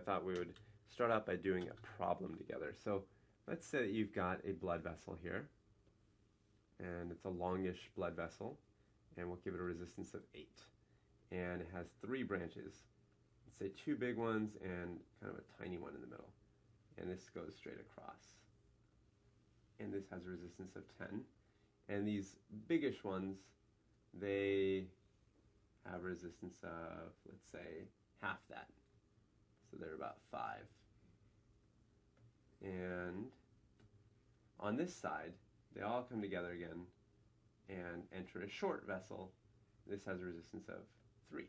thought we would start out by doing a problem together. So let's say that you've got a blood vessel here, and it's a longish blood vessel, and we'll give it a resistance of 8. And it has 3 branches. Let's say 2 big ones and kind of a tiny one in the middle. And this goes straight across. And this has a resistance of 10. And these biggish ones, they have a resistance of, let's say, half that. So they're about 5. And on this side, they all come together again and enter a short vessel. This has a resistance of 3.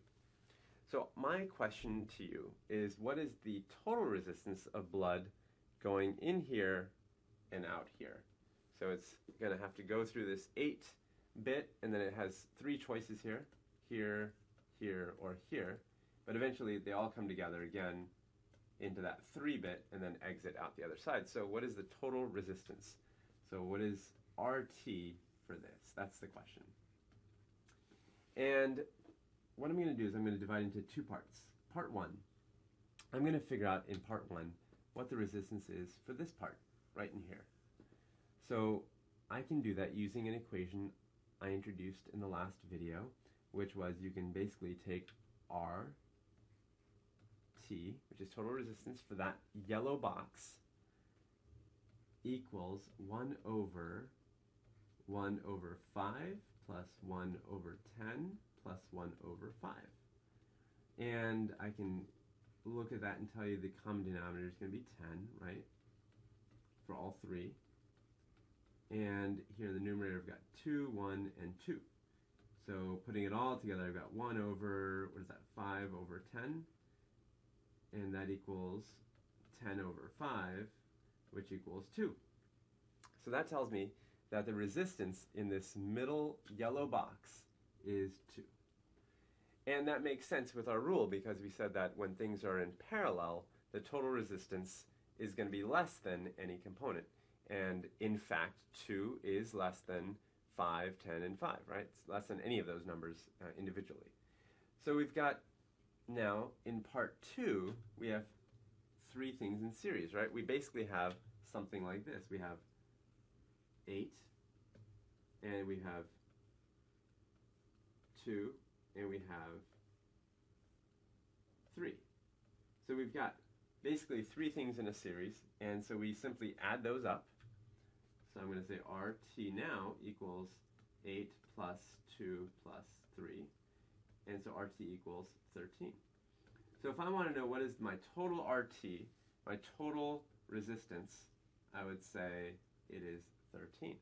So my question to you is, what is the total resistance of blood going in here and out here? So it's going to have to go through this 8 bit, and then it has 3 choices here, here, here, or here. But eventually they all come together again into that 3 bit and then exit out the other side. So what is the total resistance? So what is RT for this? That's the question. And what I'm going to do is I'm going to divide into 2 parts. Part 1, I'm going to figure out in part 1 what the resistance is for this part right in here. So I can do that using an equation I introduced in the last video, which was you can basically take RT, which is total resistance for that yellow box, equals 1 over 5 plus 1 over 10 plus 1 over 5. And I can look at that and tell you the common denominator is going to be 10, right, for all 3. And here in the numerator I've got 2, 1, and 2. So putting it all together, I've got 1 over, what is that, 5 over 10. And that equals 10 over 5, which equals 2. So that tells me that the resistance in this middle yellow box is 2. And that makes sense with our rule, because we said that when things are in parallel, the total resistance is going to be less than any component. And in fact, 2 is less than 5, 10, and 5, right? It's less than any of those numbers individually. So we've got now, in part 2, we have 3 things in series, right? We basically have something like this. We have 8, and we have 2, and we have 3. So we've got basically 3 things in a series, and so we simply add those up. So I'm going to say RT now equals 8 plus 2 plus 3, and so RT equals 13. So if I want to know what is my total RT, my total resistance, I would say it is 13.